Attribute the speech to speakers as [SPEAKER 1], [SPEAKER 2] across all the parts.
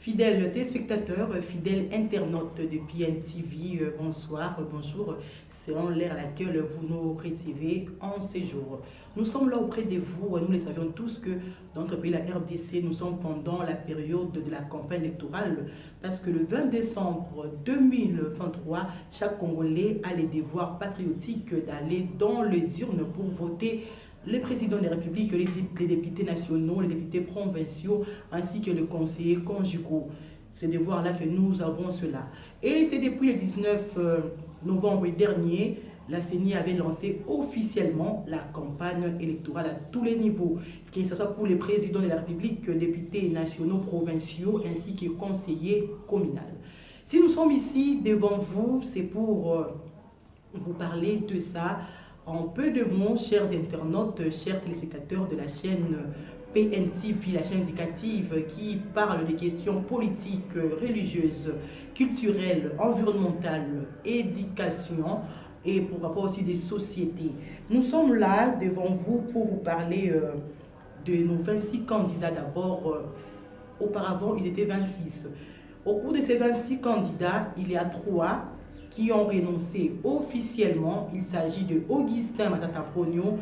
[SPEAKER 1] Fidèles téléspectateurs, fidèles internautes de PNTV, bonsoir, bonjour. C'est en l'air à laquelle vous nous recevez en séjour. Nous sommes là auprès de vous, nous le savions tous que dans notre pays, la RDC, nous sommes pendant la période de la campagne électorale parce que le 20 décembre 2023, chaque Congolais a les devoirs patriotiques d'aller dans les urnes pour voter les présidents de la République, les députés nationaux, les députés provinciaux, ainsi que les conseillers conjugaux. C'est de voir là que nous avons cela. Et c'est depuis le 19 novembre dernier, la CENI avait lancé officiellement la campagne électorale à tous les niveaux, que ce soit pour les présidents de la République, députés nationaux, provinciaux, ainsi que conseillers communaux. Si nous sommes ici devant vous, c'est pour vous parler de ça. En peu de mots, chers internautes, chers téléspectateurs de la chaîne PNTV, la chaîne indicative qui parle des questions politiques, religieuses, culturelles, environnementales, éducation et pourquoi pas aussi des sociétés. Nous sommes là devant vous pour vous parler de nos 26 candidats d'abord. Auparavant, ils étaient 26. Au cours de ces 26 candidats, il y a 3 qui ont renoncé officiellement. Il s'agit de Augustin Matata Ponyo,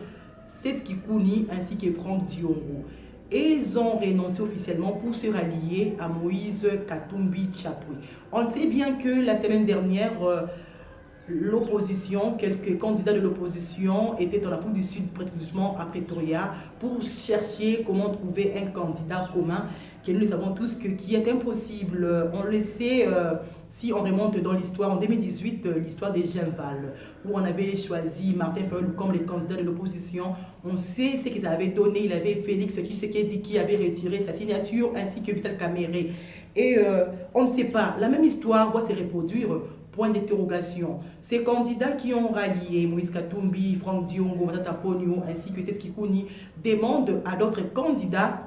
[SPEAKER 1] Seth Kikouni ainsi que Franck Diongo. Et ils ont renoncé officiellement pour se rallier à Moïse Katumbi Chapwe. On sait bien que la semaine dernière, l'opposition, quelques candidats de l'opposition étaient en Afrique du Sud, précisément à Pretoria, pour chercher comment trouver un candidat commun, que nous le savons tous qui est impossible. On le sait, si on remonte dans l'histoire, en 2018, l'histoire des Genval, où on avait choisi Martin Fayulu comme les candidats de l'opposition. On sait ce qu'ils avaient donné. Il avait Félix Tshisekedi qui avait retiré sa signature, ainsi que Vital Kamerhe. Et on ne sait pas, la même histoire va se reproduire. Point d'interrogation. Ces candidats qui ont rallié Moïse Katumbi, Franck Diongo, Matata Ponyo ainsi que Seth Kikouni demandent à d'autres candidats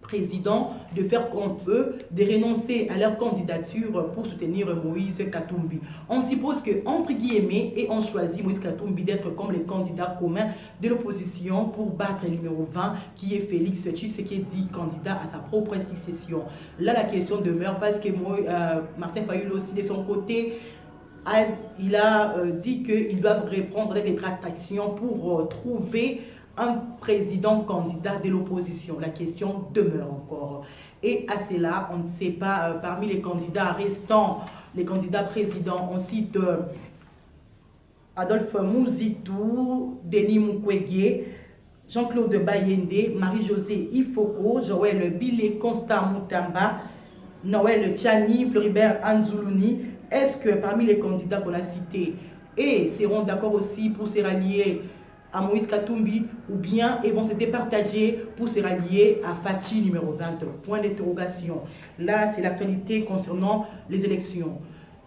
[SPEAKER 1] présidents de faire comme eux, de renoncer à leur candidature pour soutenir Moïse Katumbi. On suppose que, entre guillemets, et on choisit Moïse Katumbi d'être comme les candidats communs de l'opposition pour battre le numéro 20 qui est Félix Tshisekedi, candidat à sa propre succession. Là, la question demeure parce que Martin Fayulu aussi de son côté, il a dit qu'ils doivent reprendre des tractations pour trouver un président candidat de l'opposition. La question demeure encore. Et à cela, on ne sait pas, parmi les candidats restants, les candidats présidents, on cite Adolphe Mouzitou, Denis Mukwege, Jean-Claude Bayende, Marie-Josée Ifoko, Joël Bilé, Constant Moutamba, Noël Tchani, Floribert Anzoulouni. Est-ce que parmi les candidats qu'on a cités, et seront d'accord aussi pour se rallier à Moïse Katumbi, ou bien ils vont se départager pour se rallier à Fachi numéro 20? Point d'interrogation. Là, c'est l'actualité concernant les élections.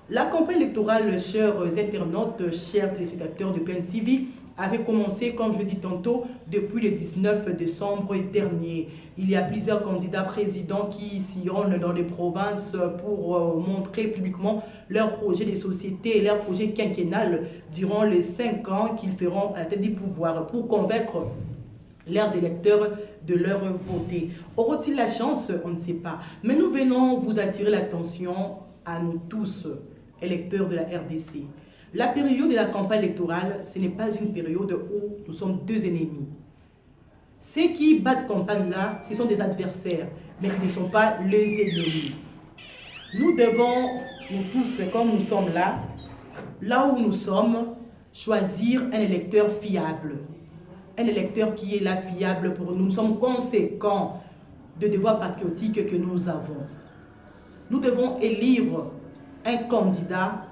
[SPEAKER 1] La campagne électorale, chers internautes, chers téléspectateurs de PNTV, avait commencé, comme je l'ai dit tantôt, depuis le 19 décembre dernier. Il y a plusieurs candidats présidents qui sillonnent dans les provinces pour montrer publiquement leur projet de société, leur projet quinquennal durant les 5 ans qu'ils feront à la tête du pouvoir pour convaincre leurs électeurs de leur voter. Auront-ils la chance? On ne sait pas. Mais nous venons vous attirer l'attention à nous tous, électeurs de la RDC. La période de la campagne électorale, ce n'est pas une période où nous sommes deux ennemis. Ceux qui battent campagne là, ce sont des adversaires, mais qui ne sont pas les ennemis. Nous devons, nous tous, comme nous sommes là où nous sommes, choisir un électeur fiable. Un électeur qui est là fiable pour nous. Nous sommes conséquents de devoirs patriotiques que nous avons. Nous devons élire un candidat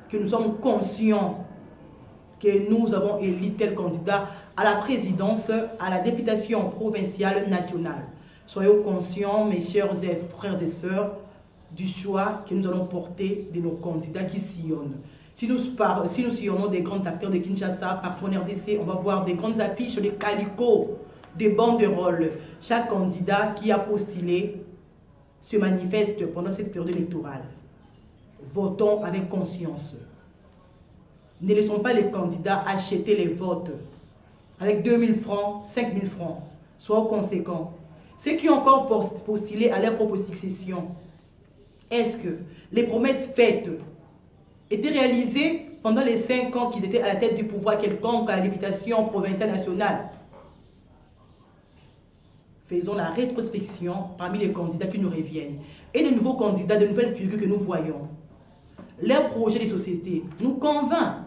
[SPEAKER 1] que nous sommes conscients que nous avons élu tel candidat à la présidence, à la députation provinciale nationale. Soyons conscients, mes chers frères et sœurs, du choix que nous allons porter de nos candidats qui sillonnent. Si nous sillonnons des grands acteurs de Kinshasa, partout en RDC, on va voir des grandes affiches, des calicots, des banderoles. Chaque candidat qui a postulé se manifeste pendant cette période électorale. Votons avec conscience. Ne laissons pas les candidats acheter les votes avec 2000 francs, 5000 francs. Soyons conséquents. Ceux qui ont encore postulé à leur propre succession, Est-ce que les promesses faites étaient réalisées pendant les 5 ans qu'ils étaient à la tête du pouvoir quelconque à la députation provinciale nationale? Faisons la rétrospection parmi les candidats qui nous reviennent et de nouveaux candidats, de nouvelles figures que nous voyons. Leur projet de société nous convainc.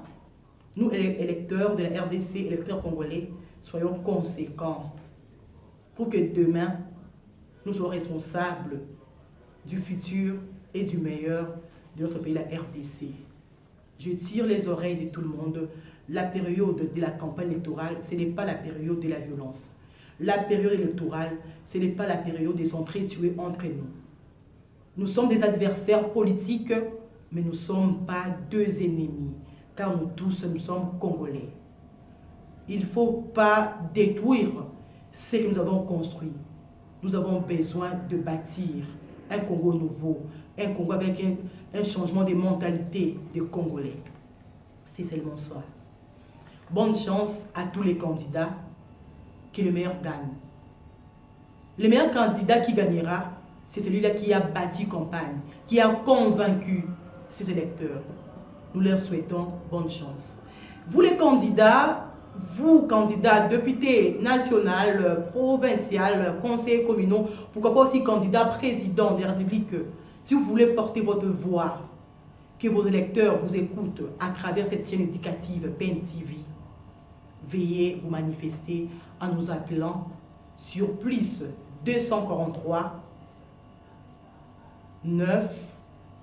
[SPEAKER 1] Nous, électeurs de la RDC, électeurs congolais, soyons conséquents pour que demain, nous soyons responsables du futur et du meilleur de notre pays, la RDC. Je tire les oreilles de tout le monde. La période de la campagne électorale, ce n'est pas la période de la violence. La période électorale, ce n'est pas la période de s'entretuer entre nous. Nous sommes des adversaires politiques, mais nous ne sommes pas deux ennemis, car nous tous, nous sommes Congolais. Il ne faut pas détruire ce que nous avons construit. Nous avons besoin de bâtir un Congo nouveau, un Congo avec un changement de mentalité des Congolais. C'est seulement ça. Bonne chance à tous les candidats, que le meilleur gagne. Le meilleur candidat qui gagnera, c'est celui-là qui a bâti campagne, qui a convaincu ses électeurs. Nous leur souhaitons bonne chance. Vous les candidats, vous candidats, députés national, provincial, conseillers communaux, pourquoi pas aussi candidats président de la République, si vous voulez porter votre voix, que vos électeurs vous écoutent à travers cette chaîne éducative PNTV, veuillez vous manifester en nous appelant sur plus 243 9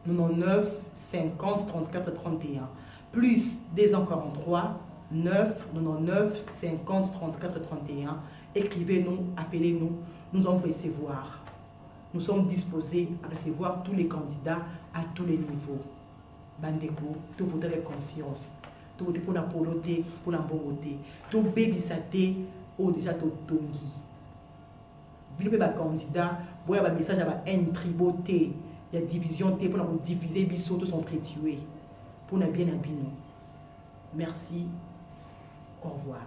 [SPEAKER 1] 99 50 34 31 plus 243 9 99 50 34 31. Écrivez-nous, appelez-nous, nous allons vous recevoir. Nous sommes disposés à recevoir tous les candidats à tous les niveaux. Bandeko, tout voter avec conscience. Tout voter pour la poloté, pour la bonté. Tout bébisate, ou déjà tout tongi. Vous avez un candidat, vous avez un message à une triboté. Il y a division, pour nous diviser, biso, tous sont tués. Pour nous bien habiller. Merci. Au revoir.